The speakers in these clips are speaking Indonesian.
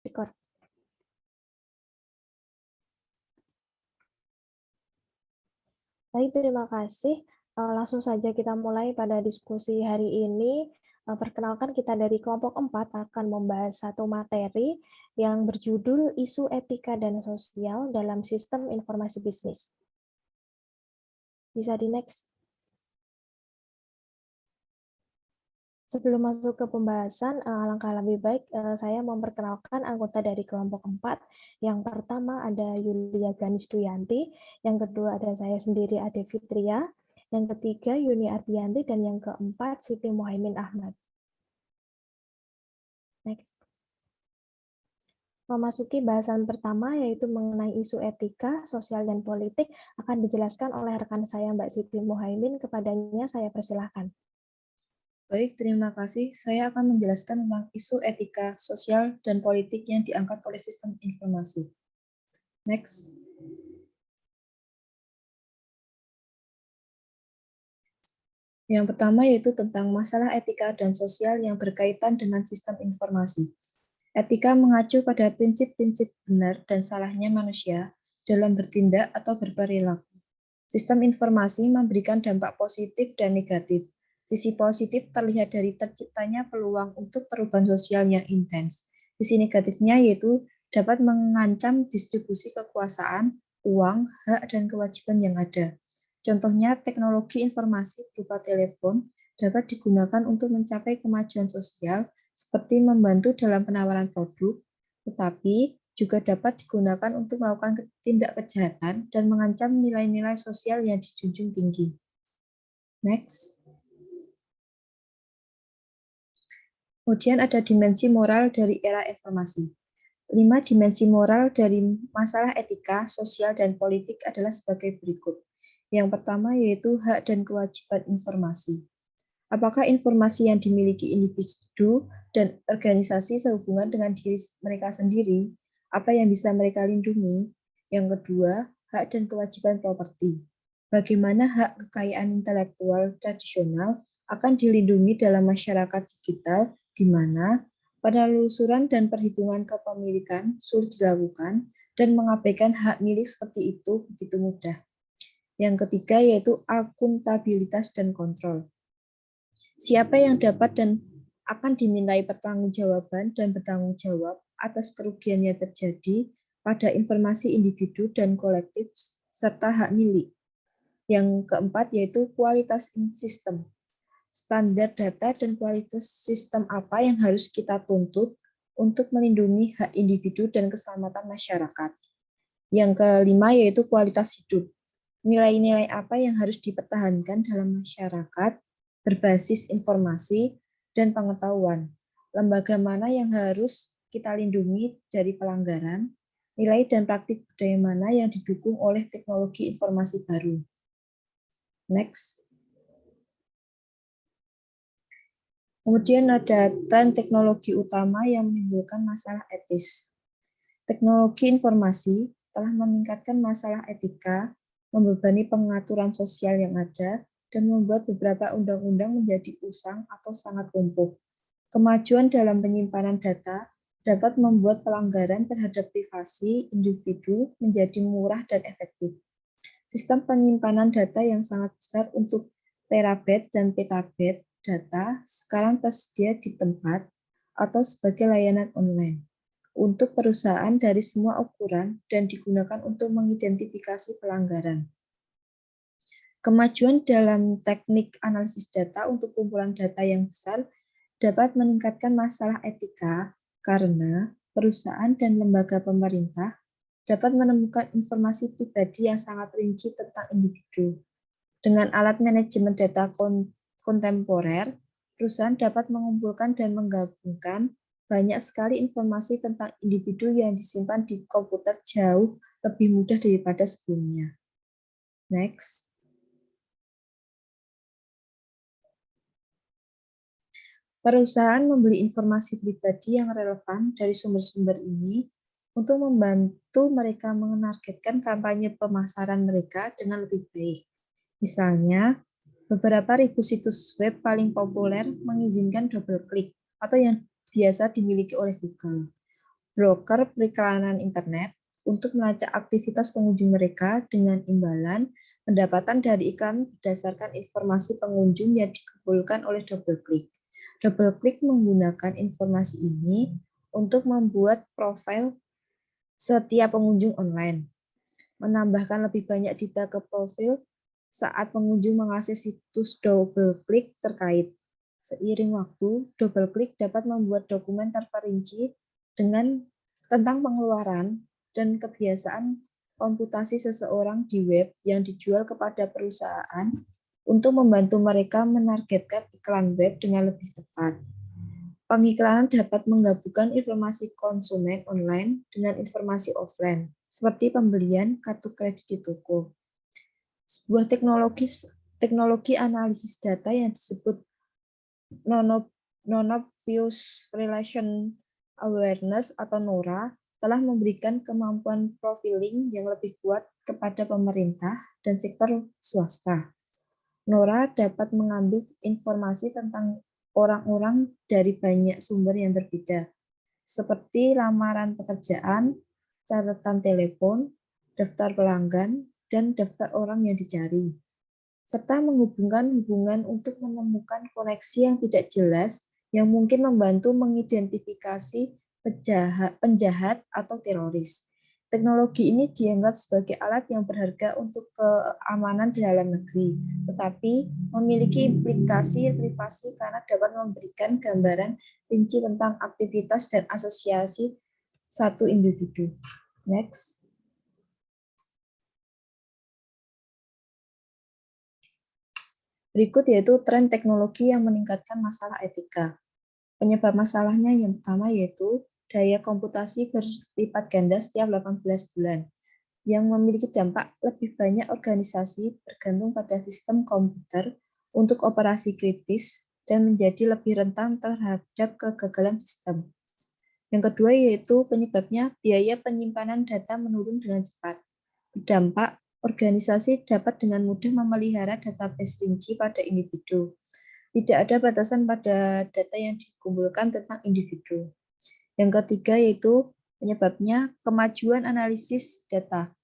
Record. Baik, terima kasih. Langsung saja kita mulai pada diskusi hari ini. Perkenalkan, kita dari kelompok 4 akan membahas satu materi yang berjudul Isu Etika dan Sosial dalam Sistem Informasi Bisnis. Bisa di next. Sebelum masuk ke pembahasan, alangkah lebih baik saya memperkenalkan anggota dari kelompok 4. Yang pertama ada Yulia Ganisduyanti, yang kedua ada saya sendiri Ade Fitria, yang ketiga Yuni Ardianti, dan yang keempat Siti Muhaimin Ahmad. Next. Memasuki bahasan pertama yaitu mengenai isu etika, sosial, dan politik akan dijelaskan oleh rekan saya Mbak Siti Muhaimin. Kepadanya saya persilahkan. Baik, terima kasih. Saya akan menjelaskan tentang isu etika, sosial, dan politik yang diangkat oleh sistem informasi. Next. Yang pertama yaitu tentang masalah etika dan sosial yang berkaitan dengan sistem informasi. Etika mengacu pada prinsip-prinsip benar dan salahnya manusia dalam bertindak atau berperilaku. Sistem informasi memberikan dampak positif dan negatif. Sisi positif terlihat dari terciptanya peluang untuk perubahan sosial yang intens. Sisi negatifnya yaitu dapat mengancam distribusi kekuasaan, uang, hak, dan kewajiban yang ada. Contohnya, teknologi informasi berupa telepon dapat digunakan untuk mencapai kemajuan sosial seperti membantu dalam penawaran produk, tetapi juga dapat digunakan untuk melakukan tindak kejahatan dan mengancam nilai-nilai sosial yang dijunjung tinggi. Next. Kemudian ada dimensi moral dari era informasi. 5 dimensi moral dari masalah etika, sosial, dan politik adalah sebagai berikut. Yang pertama yaitu hak dan kewajiban informasi. Apakah informasi yang dimiliki individu dan organisasi sehubungan dengan diri mereka sendiri? Apa yang bisa mereka lindungi? Yang kedua, hak dan kewajiban properti. Bagaimana hak kekayaan intelektual tradisional akan dilindungi dalam masyarakat digital di mana penelusuran dan perhitungan kepemilikan sulit dilakukan dan mengabaikan hak milik seperti itu begitu mudah. Yang ketiga yaitu akuntabilitas dan kontrol. Siapa yang dapat dan akan dimintai pertanggungjawaban dan bertanggung jawab atas kerugian yang terjadi pada informasi individu dan kolektif serta hak milik. Yang keempat yaitu kualitas sistem. Standar data dan kualitas sistem apa yang harus kita tuntut untuk melindungi hak individu dan keselamatan masyarakat. Yang kelima yaitu kualitas hidup. Nilai-nilai apa yang harus dipertahankan dalam masyarakat berbasis informasi dan pengetahuan. Lembaga mana yang harus kita lindungi dari pelanggaran, nilai dan praktik budaya mana yang didukung oleh teknologi informasi baru. Next. Kemudian ada tren teknologi utama yang menimbulkan masalah etis. Teknologi informasi telah meningkatkan masalah etika, membebani pengaturan sosial yang ada, dan membuat beberapa undang-undang menjadi usang atau sangat lumpuh. Kemajuan dalam penyimpanan data dapat membuat pelanggaran terhadap privasi individu menjadi murah dan efektif. Sistem penyimpanan data yang sangat besar untuk terabyte dan petabyte data sekarang tersedia di tempat atau sebagai layanan online untuk perusahaan dari semua ukuran dan digunakan untuk mengidentifikasi pelanggaran. Kemajuan dalam teknik analisis data untuk kumpulan data yang besar dapat meningkatkan masalah etika karena perusahaan dan lembaga pemerintah dapat menemukan informasi pribadi yang sangat rinci tentang individu. Dengan alat manajemen data kontemporer, perusahaan dapat mengumpulkan dan menggabungkan banyak sekali informasi tentang individu yang disimpan di komputer jauh lebih mudah daripada sebelumnya. Next. Perusahaan membeli informasi pribadi yang relevan dari sumber-sumber ini untuk membantu mereka menargetkan kampanye pemasaran mereka dengan lebih baik. Misalnya, beberapa ribu situs web paling populer mengizinkan double klik atau yang biasa dimiliki oleh Google broker periklanan internet untuk melacak aktivitas pengunjung mereka dengan imbalan pendapatan dari iklan berdasarkan informasi pengunjung yang dikumpulkan oleh DoubleClick. DoubleClick menggunakan informasi ini untuk membuat profil setiap pengunjung online, menambahkan lebih banyak data ke profil saat pengunjung mengakses situs DoubleClick terkait. Seiring waktu, DoubleClick dapat membuat dokumen terperinci tentang pengeluaran dan kebiasaan komputasi seseorang di web yang dijual kepada perusahaan untuk membantu mereka menargetkan iklan web dengan lebih tepat. Pengiklanan dapat menggabungkan informasi konsumen online dengan informasi offline, seperti pembelian kartu kredit di toko. Sebuah teknologi analisis data yang disebut Non-Obvious Relation Awareness atau NORA telah memberikan kemampuan profiling yang lebih kuat kepada pemerintah dan sektor swasta. NORA dapat mengambil informasi tentang orang-orang dari banyak sumber yang berbeda, seperti lamaran pekerjaan, catatan telepon, daftar pelanggan, dan daftar orang yang dicari, serta menghubungkan hubungan untuk menemukan koneksi yang tidak jelas yang mungkin membantu mengidentifikasi penjahat atau teroris. Teknologi ini dianggap sebagai alat yang berharga untuk keamanan di dalam negeri, tetapi memiliki implikasi privasi karena dapat memberikan gambaran rinci tentang aktivitas dan asosiasi satu individu. Next. Berikut yaitu tren teknologi yang meningkatkan masalah etika. Penyebab masalahnya yang pertama yaitu daya komputasi berlipat ganda setiap 18 bulan, yang memiliki dampak lebih banyak organisasi bergantung pada sistem komputer untuk operasi kritis dan menjadi lebih rentan terhadap kegagalan sistem. Yang kedua yaitu penyebabnya biaya penyimpanan data menurun dengan cepat. Berdampak, organisasi dapat dengan mudah memelihara database rinci pada individu. Tidak ada batasan pada data yang dikumpulkan tentang individu. Yang ketiga yaitu penyebabnya kemajuan analisis data.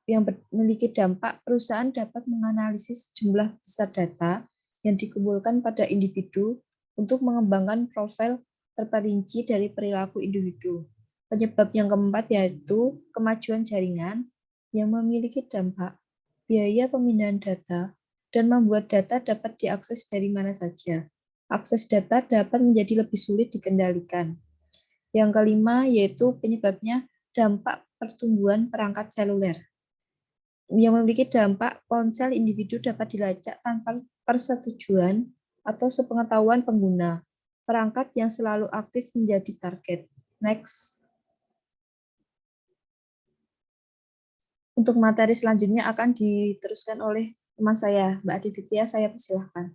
Yang memiliki dampak, perusahaan dapat menganalisis jumlah besar data yang dikumpulkan pada individu untuk mengembangkan profil terperinci dari perilaku individu. Penyebab yang keempat yaitu kemajuan jaringan yang memiliki dampak, biaya pemindahan data, dan membuat data dapat diakses dari mana saja. Akses data dapat menjadi lebih sulit dikendalikan. Yang kelima yaitu penyebabnya dampak pertumbuhan perangkat seluler. Yang memiliki dampak, ponsel individu dapat dilacak tanpa persetujuan atau sepengetahuan pengguna. Perangkat yang selalu aktif menjadi target. Next. Untuk materi selanjutnya akan diteruskan oleh teman saya, Mbak Aditya. Saya persilahkan.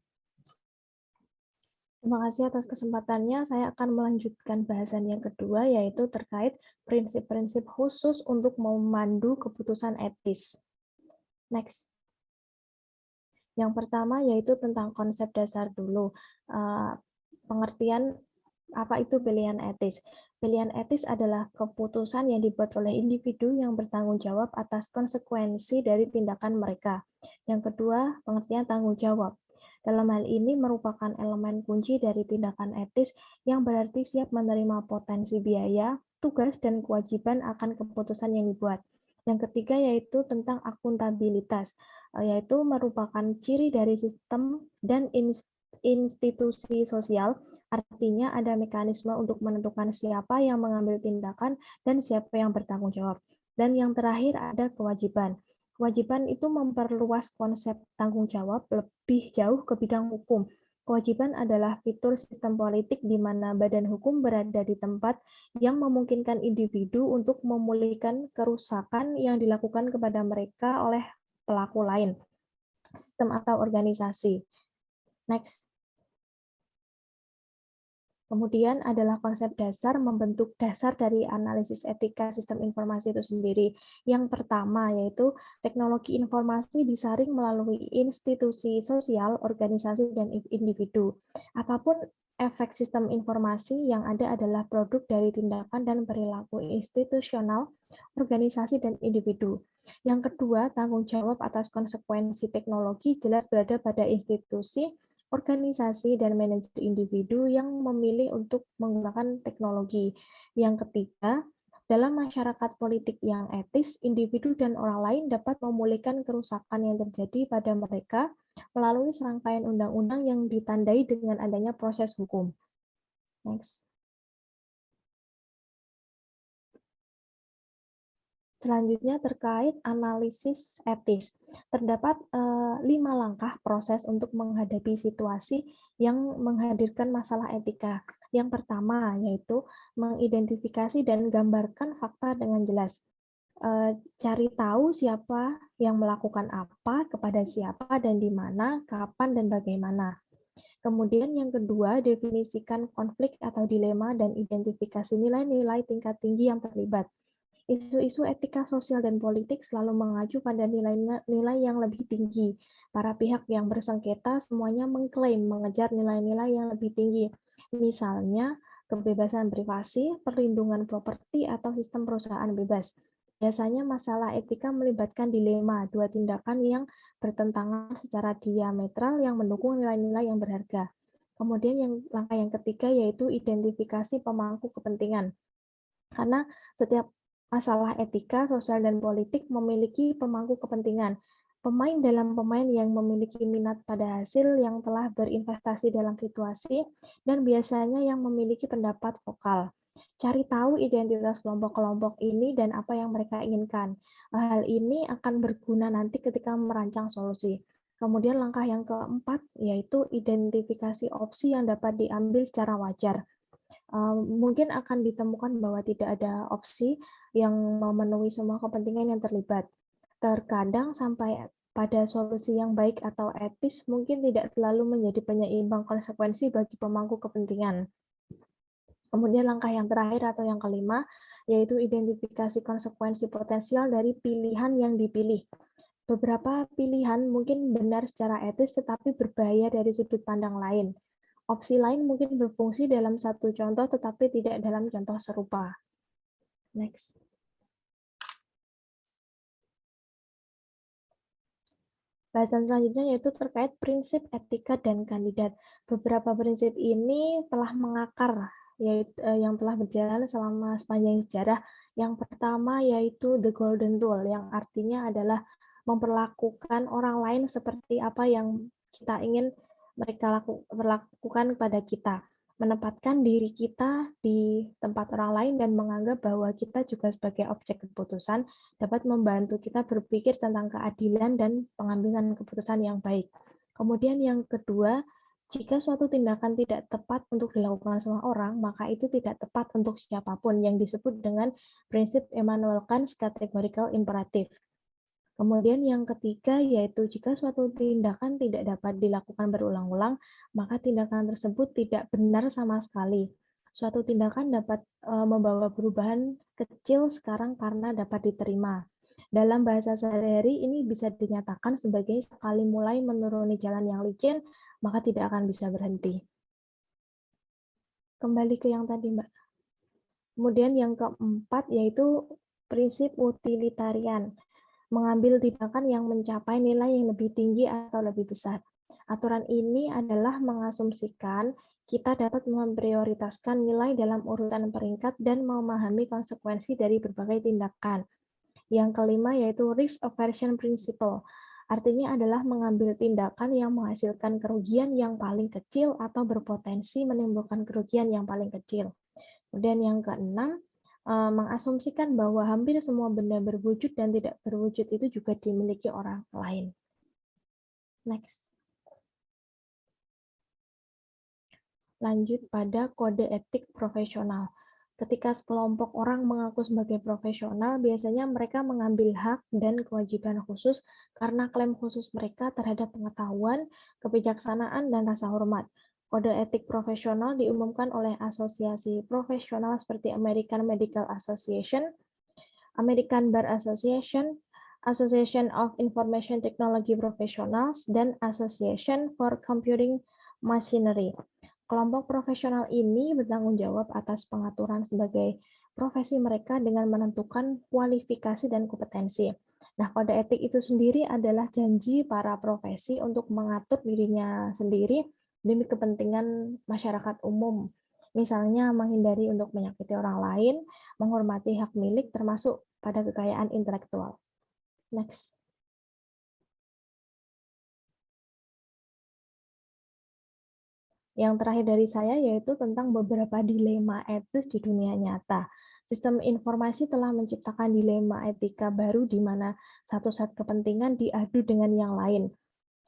Terima kasih atas kesempatannya. Saya akan melanjutkan bahasan yang kedua, yaitu terkait prinsip-prinsip khusus untuk memandu keputusan etis. Next. Yang pertama yaitu tentang konsep dasar dulu. Pengertian apa itu pilihan etis. Pilihan etis adalah keputusan yang dibuat oleh individu yang bertanggung jawab atas konsekuensi dari tindakan mereka. Yang kedua, pengertian tanggung jawab. Dalam hal ini merupakan elemen kunci dari tindakan etis yang berarti siap menerima potensi biaya, tugas, dan kewajiban akan keputusan yang dibuat. Yang ketiga yaitu tentang akuntabilitas, yaitu merupakan ciri dari sistem dan institusi sosial, artinya ada mekanisme untuk menentukan siapa yang mengambil tindakan dan siapa yang bertanggung jawab. Dan yang terakhir ada kewajiban. Kewajiban itu memperluas konsep tanggung jawab lebih jauh ke bidang hukum. Kewajiban adalah fitur sistem politik di mana badan hukum berada di tempat yang memungkinkan individu untuk memulihkan kerusakan yang dilakukan kepada mereka oleh pelaku lain, sistem atau organisasi. Next. Kemudian adalah konsep dasar membentuk dasar dari analisis etika sistem informasi itu sendiri. Yang pertama yaitu teknologi informasi disaring melalui institusi sosial, organisasi, dan individu. Apapun efek sistem informasi yang ada adalah produk dari tindakan dan perilaku institusional, organisasi, dan individu. Yang kedua, tanggung jawab atas konsekuensi teknologi jelas berada pada institusi, organisasi, dan manajer individu yang memilih untuk menggunakan teknologi. Yang ketiga, dalam masyarakat politik yang etis, individu dan orang lain dapat memulihkan kerusakan yang terjadi pada mereka melalui serangkaian undang-undang yang ditandai dengan adanya proses hukum. Next. Selanjutnya terkait analisis etis. Terdapat 5 langkah proses untuk menghadapi situasi yang menghadirkan masalah etika. Yang pertama yaitu mengidentifikasi dan gambarkan fakta dengan jelas. Cari tahu siapa yang melakukan apa, kepada siapa, dan di mana, kapan, dan bagaimana. Kemudian yang kedua, definisikan konflik atau dilema dan identifikasi nilai-nilai tingkat tinggi yang terlibat. Isu-isu etika sosial dan politik selalu mengacu pada nilai-nilai yang lebih tinggi. Para pihak yang bersengketa semuanya mengklaim mengejar nilai-nilai yang lebih tinggi. Misalnya, kebebasan privasi, perlindungan properti, atau sistem perusahaan bebas. Biasanya masalah etika melibatkan dilema, dua tindakan yang bertentangan secara diametral yang mendukung nilai-nilai yang berharga. Kemudian langkah yang ketiga yaitu identifikasi pemangku kepentingan. Karena setiap masalah etika, sosial, dan politik memiliki pemangku kepentingan. Pemain dalam pemain yang memiliki minat pada hasil yang telah berinvestasi dalam situasi, dan biasanya yang memiliki pendapat vokal. Cari tahu identitas kelompok-kelompok ini dan apa yang mereka inginkan. Hal ini akan berguna nanti ketika merancang solusi. Kemudian langkah yang keempat, yaitu identifikasi opsi yang dapat diambil secara wajar. Mungkin akan ditemukan bahwa tidak ada opsi yang memenuhi semua kepentingan yang terlibat. Terkadang sampai pada solusi yang baik atau etis mungkin tidak selalu menjadi penyeimbang konsekuensi bagi pemangku kepentingan. Kemudian langkah yang terakhir atau yang kelima, yaitu identifikasi konsekuensi potensial dari pilihan yang dipilih. Beberapa pilihan mungkin benar secara etis tetapi berbahaya dari sudut pandang lain. Opsi lain mungkin berfungsi dalam satu contoh tetapi tidak dalam contoh serupa. Next. Bahasan selanjutnya yaitu terkait prinsip etika dan kandidat. Beberapa prinsip ini telah mengakar, yaitu yang telah berjalan selama sepanjang sejarah. Yang pertama yaitu the golden rule, yang artinya adalah memperlakukan orang lain seperti apa yang kita ingin mereka lakukan kepada kita. Menempatkan diri kita di tempat orang lain dan menganggap bahwa kita juga sebagai objek keputusan dapat membantu kita berpikir tentang keadilan dan pengambilan keputusan yang baik. Kemudian yang kedua, jika suatu tindakan tidak tepat untuk dilakukan semua orang, maka itu tidak tepat untuk siapapun, yang disebut dengan prinsip Immanuel Kant's categorical imperative. Kemudian yang ketiga yaitu jika suatu tindakan tidak dapat dilakukan berulang-ulang, maka tindakan tersebut tidak benar sama sekali. Suatu tindakan dapat membawa perubahan kecil sekarang karena dapat diterima. Dalam bahasa sehari-hari ini bisa dinyatakan sebagai sekali mulai menuruni jalan yang licin, maka tidak akan bisa berhenti. Kembali ke yang tadi, Mbak. Kemudian yang keempat yaitu prinsip utilitarian. Mengambil tindakan yang mencapai nilai yang lebih tinggi atau lebih besar. Aturan ini adalah mengasumsikan kita dapat memprioritaskan nilai dalam urutan peringkat dan memahami konsekuensi dari berbagai tindakan. Yang kelima yaitu risk aversion principle. Artinya adalah mengambil tindakan yang menghasilkan kerugian yang paling kecil atau berpotensi menimbulkan kerugian yang paling kecil. Kemudian yang keenam, mengasumsikan bahwa hampir semua benda berwujud dan tidak berwujud itu juga dimiliki orang lain. Next. Lanjut pada kode etik profesional. Ketika sekelompok orang mengaku sebagai profesional, biasanya mereka mengambil hak dan kewajiban khusus karena klaim khusus mereka terhadap pengetahuan, kebijaksanaan, dan rasa hormat. Kode etik profesional diumumkan oleh asosiasi profesional seperti American Medical Association, American Bar Association, Association of Information Technology Professionals, dan Association for Computing Machinery. Kelompok profesional ini bertanggung jawab atas pengaturan sebagai profesi mereka dengan menentukan kualifikasi dan kompetensi. Nah, kode etik itu sendiri adalah janji para profesi untuk mengatur dirinya sendiri demi kepentingan masyarakat umum. Misalnya menghindari untuk menyakiti orang lain, menghormati hak milik termasuk pada kekayaan intelektual. Next. Yang terakhir dari saya yaitu tentang beberapa dilema etis di dunia nyata. Sistem informasi telah menciptakan dilema etika baru di mana satu set kepentingan diadu dengan yang lain.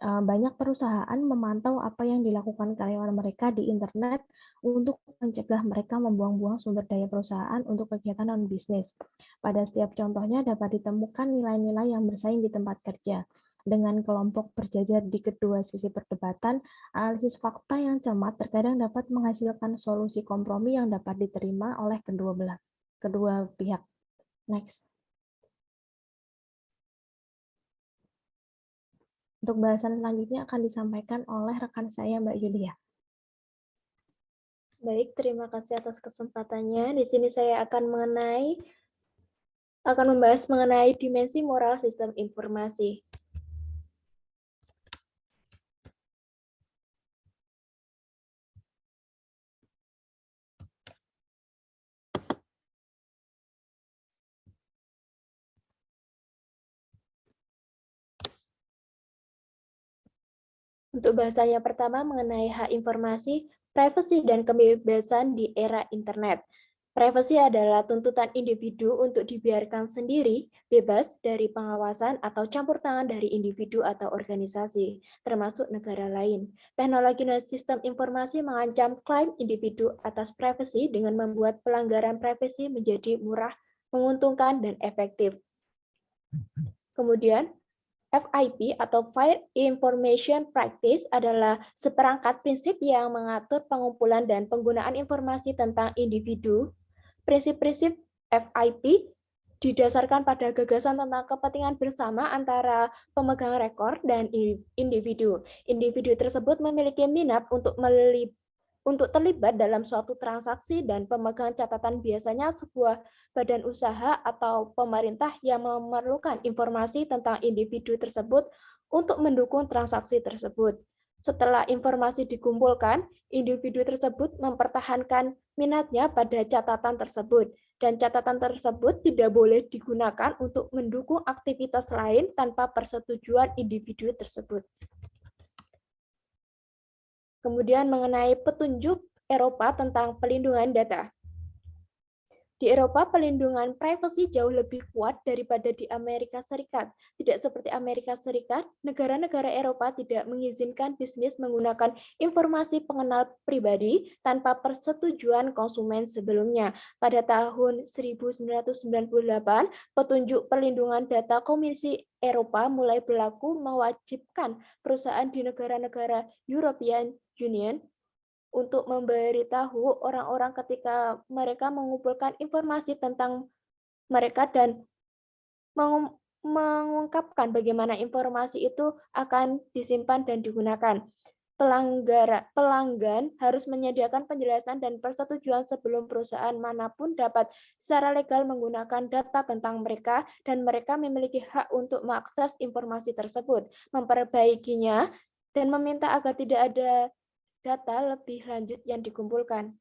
Banyak perusahaan memantau apa yang dilakukan karyawan mereka di internet untuk mencegah mereka membuang-buang sumber daya perusahaan untuk kegiatan non-bisnis. Pada setiap contohnya dapat ditemukan nilai-nilai yang bersaing di tempat kerja. Dengan kelompok berjajar di kedua sisi perdebatan, analisis fakta yang cermat terkadang dapat menghasilkan solusi kompromi yang dapat diterima oleh kedua pihak. Next. Untuk bahasan selanjutnya akan disampaikan oleh rekan saya, Mbak Yulia. Baik, terima kasih atas kesempatannya. Di sini saya akan membahas mengenai dimensi moral sistem informasi. Untuk bahasanya pertama mengenai hak informasi, privasi dan kebebasan di era internet. Privasi adalah tuntutan individu untuk dibiarkan sendiri, bebas dari pengawasan atau campur tangan dari individu atau organisasi, termasuk negara lain. Teknologi dan sistem informasi mengancam klaim individu atas privasi dengan membuat pelanggaran privasi menjadi murah, menguntungkan, dan efektif. Kemudian, FIP atau File Information Practice adalah seperangkat prinsip yang mengatur pengumpulan dan penggunaan informasi tentang individu. Prinsip-prinsip FIP didasarkan pada gagasan tentang kepentingan bersama antara pemegang rekor dan individu. Individu tersebut memiliki minat untuk terlibat dalam suatu transaksi dan pemegang catatan biasanya sebuah badan usaha atau pemerintah yang memerlukan informasi tentang individu tersebut untuk mendukung transaksi tersebut. Setelah informasi dikumpulkan, individu tersebut mempertahankan minatnya pada catatan tersebut, dan catatan tersebut tidak boleh digunakan untuk mendukung aktivitas lain tanpa persetujuan individu tersebut. Kemudian mengenai petunjuk Eropa tentang pelindungan data. Di Eropa, pelindungan privasi jauh lebih kuat daripada di Amerika Serikat. Tidak seperti Amerika Serikat, negara-negara Eropa tidak mengizinkan bisnis menggunakan informasi pengenal pribadi tanpa persetujuan konsumen sebelumnya. Pada tahun 1998, petunjuk perlindungan data Komisi Eropa mulai berlaku mewajibkan perusahaan di negara-negara European Union untuk memberitahu orang-orang ketika mereka mengumpulkan informasi tentang mereka dan mengungkapkan bagaimana informasi itu akan disimpan dan digunakan. Pelanggan harus menyediakan penjelasan dan persetujuan sebelum perusahaan manapun dapat secara legal menggunakan data tentang mereka, dan mereka memiliki hak untuk mengakses informasi tersebut, memperbaikinya, dan meminta agar tidak ada data lebih lanjut yang dikumpulkan.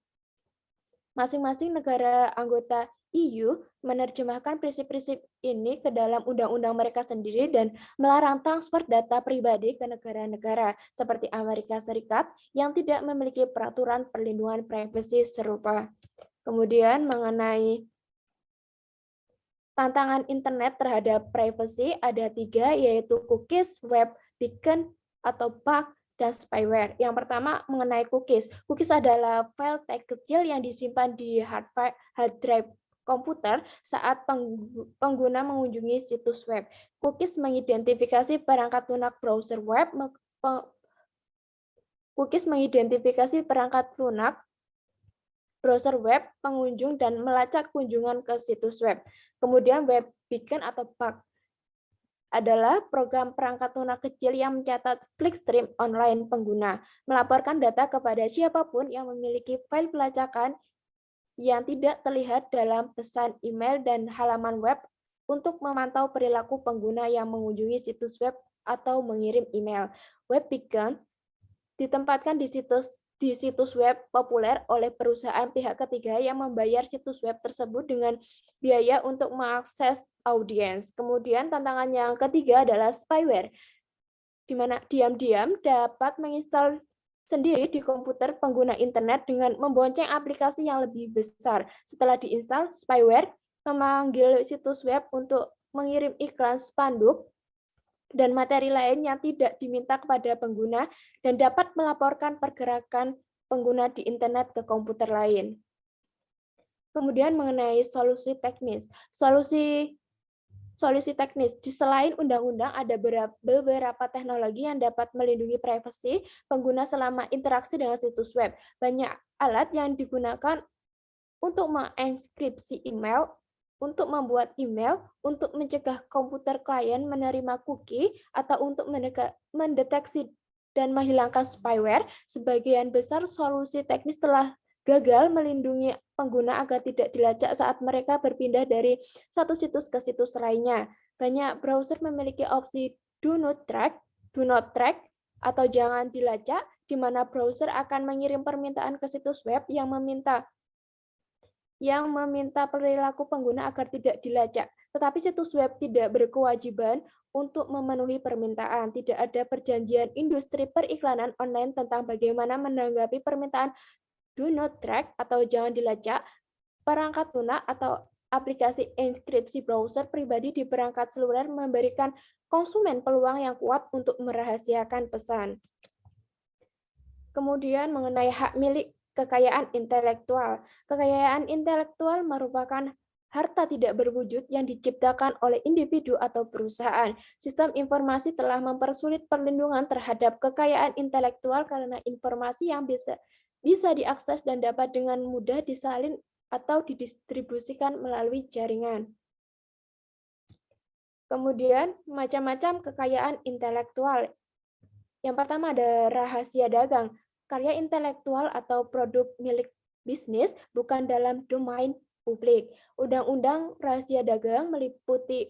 Masing-masing negara anggota EU menerjemahkan prinsip-prinsip ini ke dalam undang-undang mereka sendiri dan melarang transfer data pribadi ke negara-negara seperti Amerika Serikat yang tidak memiliki peraturan perlindungan privasi serupa. Kemudian mengenai tantangan internet terhadap privasi ada 3, yaitu cookies, web beacon, atau bug, dan spyware. Yang pertama mengenai cookies. Cookies adalah file teks kecil yang disimpan di hard drive komputer saat pengguna mengunjungi situs web. Cookies mengidentifikasi perangkat lunak browser web, Cookies mengidentifikasi perangkat lunak, browser web, pengunjung, dan melacak kunjungan ke situs web. Kemudian web beacon atau bug adalah program perangkat lunak kecil yang mencatat clickstream online pengguna, melaporkan data kepada siapapun yang memiliki file pelacakan yang tidak terlihat dalam pesan email dan halaman web untuk memantau perilaku pengguna yang mengunjungi situs web atau mengirim email. Web beacon ditempatkan di situs web populer oleh perusahaan pihak ketiga yang membayar situs web tersebut dengan biaya untuk mengakses audiens. Kemudian tantangan yang ketiga adalah spyware, di mana diam-diam dapat menginstal sendiri di komputer pengguna internet dengan membonceng aplikasi yang lebih besar. Setelah diinstal, spyware memanggil situs web untuk mengirim iklan spanduk dan materi lain yang tidak diminta kepada pengguna dan dapat melaporkan pergerakan pengguna di internet ke komputer lain. Kemudian mengenai solusi teknis. Solusi teknis, di selain undang-undang ada beberapa teknologi yang dapat melindungi privasi pengguna selama interaksi dengan situs web. Banyak alat yang digunakan untuk mengenkripsi email, untuk membuat email, untuk mencegah komputer klien menerima cookie, atau untuk mendeteksi dan menghilangkan spyware. Sebagian besar solusi teknis telah gagal melindungi pengguna agar tidak dilacak saat mereka berpindah dari satu situs ke situs lainnya. Banyak browser memiliki opsi do not track, atau jangan dilacak, di mana browser akan mengirim permintaan ke situs web yang meminta perilaku pengguna agar tidak dilacak. Tetapi situs web tidak berkewajiban untuk memenuhi permintaan. Tidak ada perjanjian industri periklanan online tentang bagaimana menanggapi permintaan do not track atau jangan dilacak. Perangkat lunak atau aplikasi enkripsi browser pribadi di perangkat seluler memberikan konsumen peluang yang kuat untuk merahasiakan pesan. Kemudian mengenai hak milik kekayaan intelektual. Kekayaan intelektual merupakan harta tidak berwujud yang diciptakan oleh individu atau perusahaan. Sistem informasi telah mempersulit perlindungan terhadap kekayaan intelektual karena informasi yang bisa diakses dan dapat dengan mudah disalin atau didistribusikan melalui jaringan. Kemudian macam-macam kekayaan intelektual. Yang pertama ada rahasia dagang. Karya intelektual atau produk milik bisnis bukan dalam domain publik. Undang-undang rahasia dagang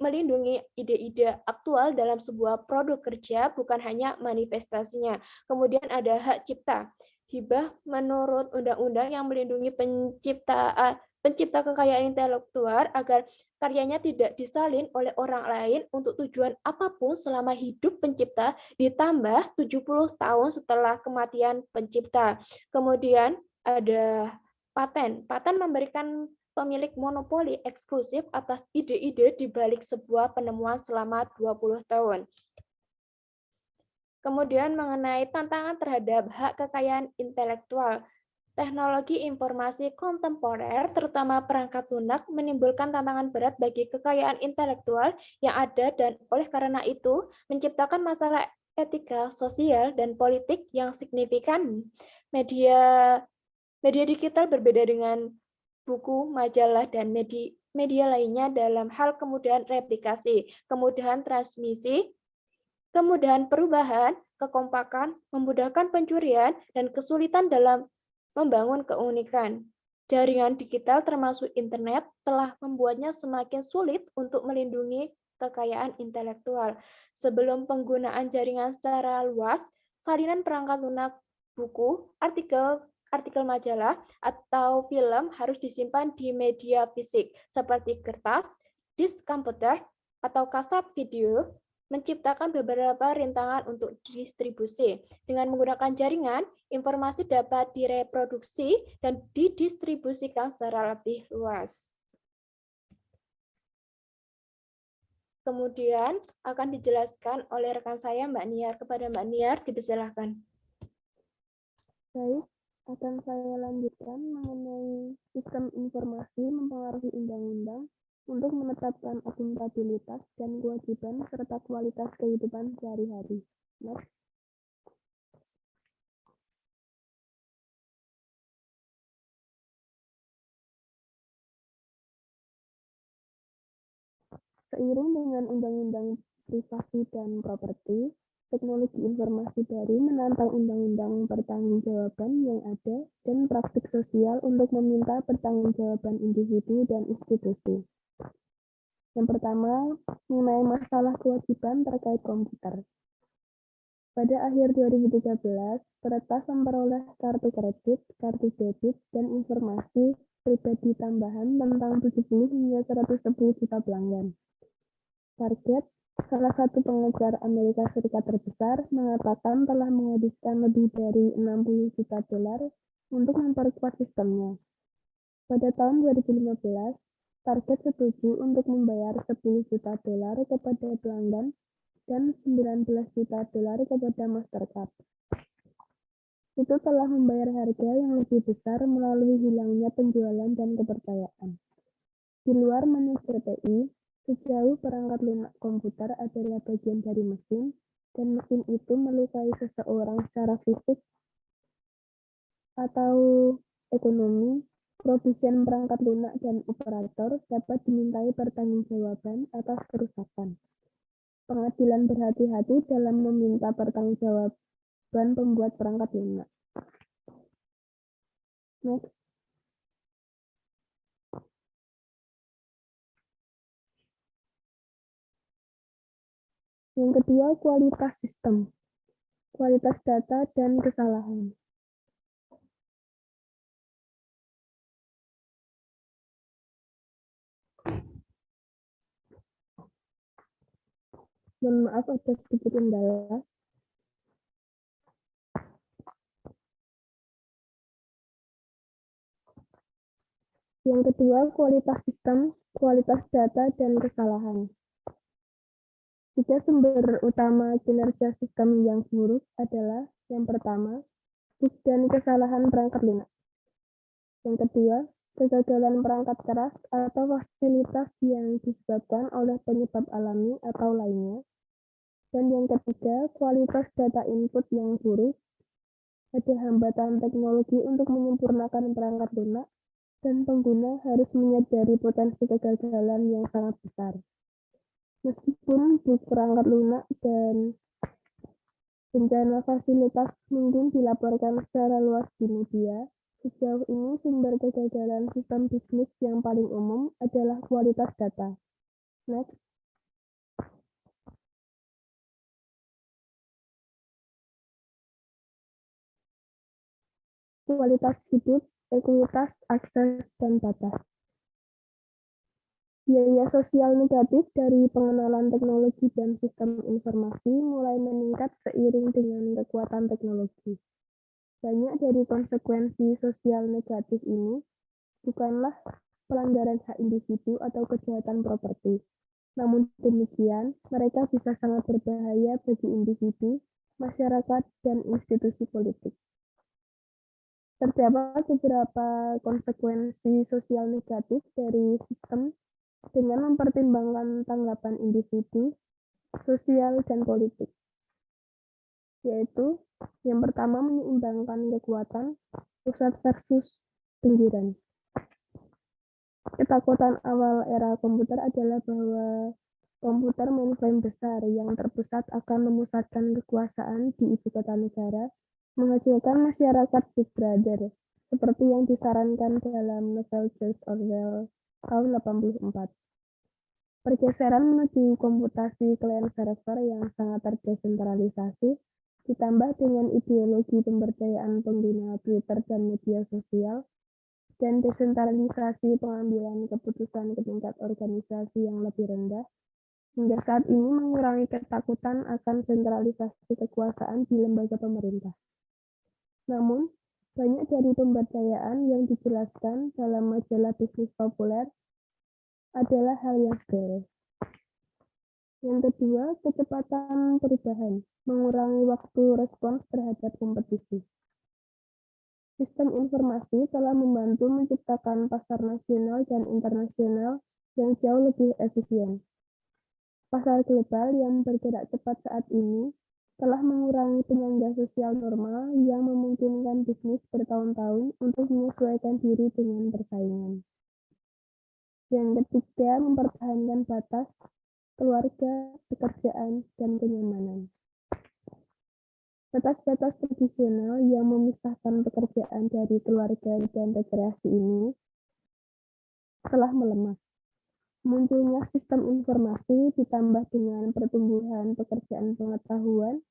melindungi ide-ide aktual dalam sebuah produk kerja, bukan hanya manifestasinya. Kemudian ada hak cipta. Hibah menurut undang-undang yang melindungi pencipta kekayaan intelektual agar karyanya tidak disalin oleh orang lain untuk tujuan apapun selama hidup pencipta ditambah 70 tahun setelah kematian pencipta. Kemudian ada paten. Paten memberikan pemilik monopoli eksklusif atas ide-ide di balik sebuah penemuan selama 20 tahun. Kemudian mengenai tantangan terhadap hak kekayaan intelektual. Teknologi informasi kontemporer, terutama perangkat lunak, menimbulkan tantangan berat bagi kekayaan intelektual yang ada dan oleh karena itu menciptakan masalah etika, sosial, dan politik yang signifikan. Media digital berbeda dengan buku, majalah, dan media lainnya dalam hal kemudahan replikasi, kemudahan transmisi, kemudahan perubahan, kekompakan, memudahkan pencurian, dan kesulitan dalam membangun keunikan. Jaringan digital termasuk internet telah membuatnya semakin sulit untuk melindungi kekayaan intelektual. Sebelum penggunaan jaringan secara luas, salinan perangkat lunak buku, artikel majalah, atau film harus disimpan di media fisik seperti kertas, disk komputer, atau kaset video, menciptakan beberapa rintangan untuk distribusi. Dengan menggunakan jaringan, informasi dapat direproduksi dan didistribusikan secara lebih luas. Kemudian akan dijelaskan oleh rekan saya, Mbak Niar. Kepada Mbak Niar, dipersilakan. Baik, akan saya lanjutkan mengenai sistem informasi mempengaruhi undang-undang untuk menetapkan akuntabilitas dan kewajiban serta kualitas kehidupan sehari-hari. Next. Seiring dengan Undang-Undang Privasi dan Properti, teknologi informasi baru menantang undang-undang pertanggungjawaban yang ada dan praktik sosial untuk meminta pertanggungjawaban individu dan institusi. Yang pertama, mengenai masalah kewajiban terkait komputer. Pada akhir 2013, peretas memperoleh kartu kredit, kartu debit, dan informasi pribadi tambahan tentang 70 hingga 110 juta pelanggan. Target, salah satu pengejar Amerika Serikat terbesar, mengatakan telah menghabiskan lebih dari 60 juta dolar untuk memperkuat sistemnya. Pada tahun 2015, target setuju untuk membayar 10 juta dolar kepada pelanggan dan 19 juta dolar kepada Mastercard. Itu telah membayar harga yang lebih besar melalui hilangnya penjualan dan kepercayaan. Di luar manajer TI, sejauh perangkat lunak komputer adalah bagian dari mesin, dan mesin itu melukai seseorang secara fisik atau ekonomi, produsen perangkat lunak dan operator dapat dimintai pertanggungjawaban atas kerusakan. Pengadilan berhati-hati dalam meminta pertanggungjawaban pembuat perangkat lunak. Next. Yang kedua, kualitas sistem, kualitas data, dan kesalahan. Mohon maaf ada sedikit kendala. Yang kedua, kualitas sistem, kualitas data, dan kesalahan. Tiga sumber utama kinerja sistem yang buruk adalah yang pertama, bug dan kesalahan perangkat lunak. Yang kedua, kegagalan perangkat keras atau fasilitas yang disebabkan oleh penyebab alami atau lainnya. Dan yang ketiga, kualitas data input yang buruk. Ada hambatan teknologi untuk menyempurnakan perangkat lunak, dan pengguna harus menyadari potensi kegagalan yang sangat besar. Meskipun bug perangkat lunak dan bencana fasilitas mungkin dilaporkan secara luas di media, sejauh ini sumber kegagalan sistem bisnis yang paling umum adalah kualitas data. Next. Kualitas hidup, ekuitas, akses, dan batas. Biaya sosial negatif dari pengenalan teknologi dan sistem informasi mulai meningkat seiring dengan kekuatan teknologi. Banyak dari konsekuensi sosial negatif ini bukanlah pelanggaran hak individu atau kejahatan properti. Namun demikian, mereka bisa sangat berbahaya bagi individu, masyarakat, dan institusi politik. Terdapat beberapa konsekuensi sosial negatif dari sistem dengan mempertimbangkan tanggapan individu, sosial, dan politik. Yaitu, yang pertama menyeimbangkan kekuatan pusat versus pinggiran. Ketakutan awal era komputer adalah bahwa komputer mainframe besar yang terpusat akan memusatkan kekuasaan di ibu kota negara, menghasilkan masyarakat Big Brother, seperti yang disarankan dalam novel George Orwell tahun 84. Pergeseran menuju komputasi client server yang sangat terdesentralisasi, ditambah dengan ideologi pemberdayaan pengguna Twitter dan media sosial, dan desentralisasi pengambilan keputusan ke tingkat organisasi yang lebih rendah, hingga saat ini mengurangi ketakutan akan sentralisasi kekuasaan di lembaga pemerintah. Namun, banyak dari pemberdayaan yang dijelaskan dalam majalah bisnis populer adalah hal yang sepele. Yang kedua, kecepatan perubahan, mengurangi waktu respons terhadap kompetisi. Sistem informasi telah membantu menciptakan pasar nasional dan internasional yang jauh lebih efisien. Pasar global yang bergerak cepat saat ini telah mengurangi penyangga sosial normal yang memungkinkan bisnis bertahun-tahun untuk menyesuaikan diri dengan persaingan. Yang ketiga, mempertahankan batas keluarga, pekerjaan, dan kenyamanan. Batas-batas tradisional yang memisahkan pekerjaan dari keluarga dan rekreasi ini telah melemah. Munculnya sistem informasi ditambah dengan pertumbuhan pekerjaan pengetahuan,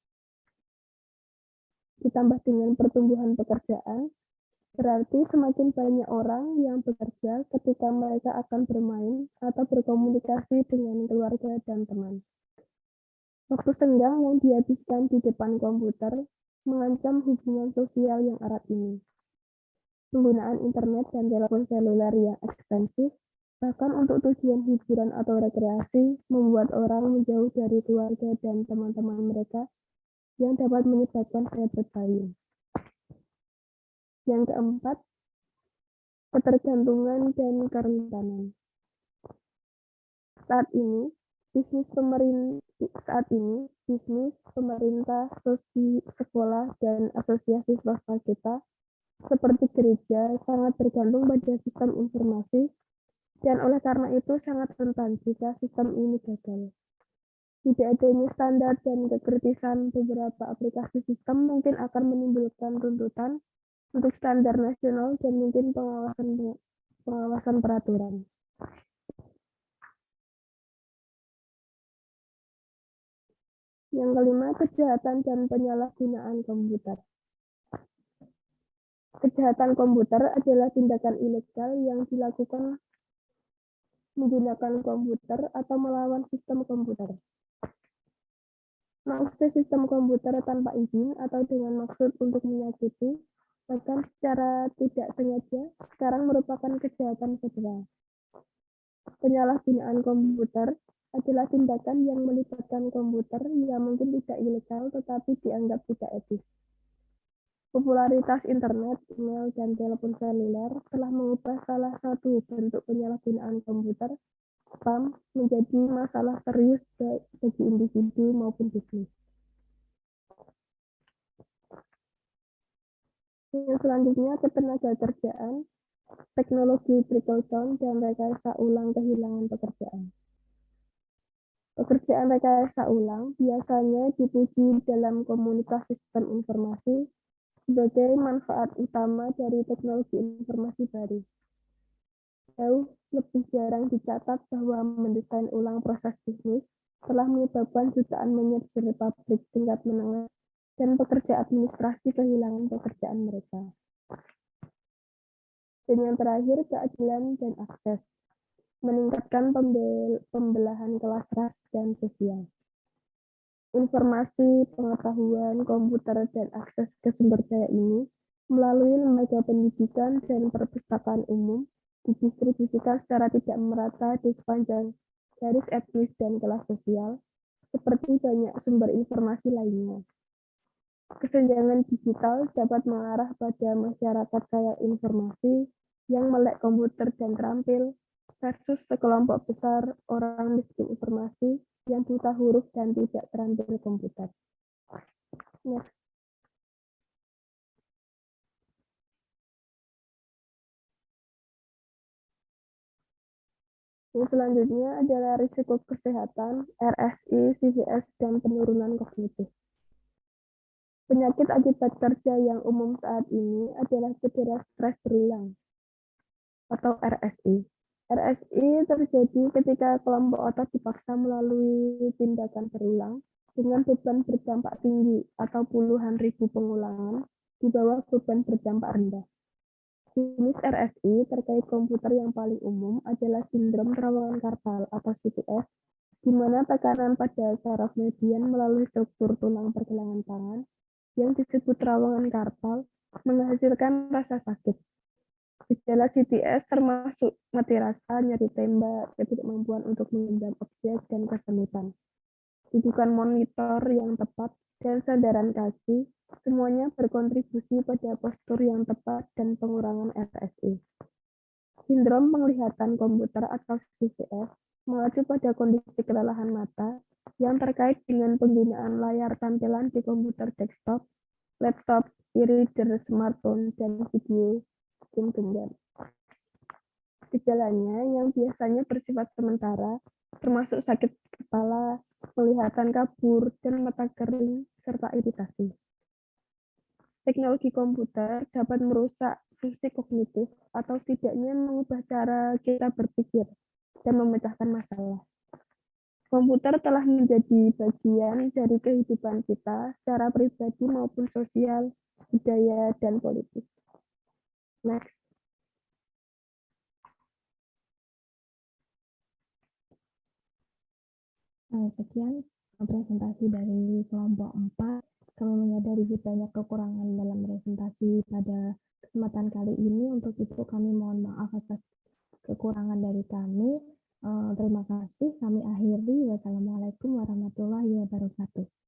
berarti semakin banyak orang yang bekerja ketika mereka akan bermain atau berkomunikasi dengan keluarga dan teman. Waktu senggang yang dihabiskan di depan komputer mengancam hubungan sosial yang erat ini. Penggunaan internet dan telepon seluler yang ekstensif, bahkan untuk tujuan hiburan atau rekreasi, membuat orang menjauh dari keluarga dan teman-teman mereka yang dapat menyebabkan cyberbullying. Yang keempat, ketergantungan dan kerentanan. Saat ini, bisnis, pemerintah, sekolah, dan asosiasi swasta kita seperti gereja sangat bergantung pada sistem informasi dan oleh karena itu sangat rentan jika sistem ini gagal. Tidak adanya standar dan kekritisan beberapa aplikasi sistem mungkin akan menimbulkan tuntutan untuk standar nasional dan mungkin pengawasan peraturan. Yang kelima, kejahatan dan penyalahgunaan komputer. Kejahatan komputer adalah tindakan ilegal yang dilakukan menggunakan komputer atau melawan sistem komputer. Mengakses sistem komputer tanpa izin atau dengan maksud untuk menyakiti, bahkan secara tidak sengaja, sekarang merupakan kejahatan federal. Penyalahgunaan komputer adalah tindakan yang melibatkan komputer yang mungkin tidak ilegal tetapi dianggap tidak etis. Popularitas internet, email, dan telepon seluler telah mengubah salah satu bentuk penyalahgunaan komputer, spam, menjadi masalah serius bagi individu maupun bisnis. Yang selanjutnya, ketenagakerjaan, teknologi trickle down, dan rekayasa ulang kehilangan pekerjaan. Pekerjaan rekayasa ulang biasanya dipuji dalam komunitas sistem informasi sebagai manfaat utama dari teknologi informasi baru. Jauh lebih jarang dicatat bahwa mendesain ulang proses bisnis telah menyebabkan jutaan manajer pabrik tingkat menengah dan pekerja administrasi kehilangan pekerjaan mereka. Dan yang terakhir, keadilan dan akses. Meningkatkan pembelahan kelas ras dan sosial. Informasi, pengetahuan, komputer, dan akses ke sumber daya ini melalui lembaga pendidikan dan perpustakaan umum didistribusikan secara tidak merata di sepanjang garis etnis dan kelas sosial, seperti banyak sumber informasi lainnya. Kesenjangan digital dapat mengarah pada masyarakat kaya informasi yang melek komputer dan terampil, versus sekelompok besar orang miskin informasi yang buta huruf dan tidak terampil komputer. Next. Yang selanjutnya adalah risiko kesehatan, RSI, CVS, dan penurunan kognitif. Penyakit akibat kerja yang umum saat ini adalah cedera stres berulang, atau RSI. RSI terjadi ketika kelompok otot dipaksa melalui tindakan berulang dengan beban berdampak tinggi atau puluhan ribu pengulangan di bawah beban berdampak rendah. Jenis RSI terkait komputer yang paling umum adalah sindrom terowongan karpal atau CTS, di mana tekanan pada saraf median melalui struktur tulang pergelangan tangan yang disebut terowongan karpal menghasilkan rasa sakit. Gejala CTS termasuk mati rasa, nyeri tembak, ketidakmampuan untuk mengendam objek, dan kesemutan. Dudukan monitor yang tepat dan sandaran kaki semuanya berkontribusi pada postur yang tepat dan pengurangan RSI. Sindrom penglihatan komputer atau CVS mengacu pada kondisi kelelahan mata yang terkait dengan penggunaan layar tampilan di komputer desktop, laptop, e-reader, smartphone, dan video game genggam. Gejalanya yang biasanya bersifat sementara, termasuk sakit kepala, penglihatan kabur, dan mata kering, serta iritasi. Teknologi komputer dapat merusak fungsi kognitif atau setidaknya mengubah cara kita berpikir dan memecahkan masalah. Komputer telah menjadi bagian dari kehidupan kita secara pribadi maupun sosial, budaya, dan politik. Next. Sekian presentasi dari kelompok 4. Kami menyadari banyak kekurangan dalam presentasi pada kesempatan kali ini. Untuk itu kami mohon maaf atas kekurangan dari kami. Terima kasih. Kami akhiri. Wassalamualaikum warahmatullahi wabarakatuh.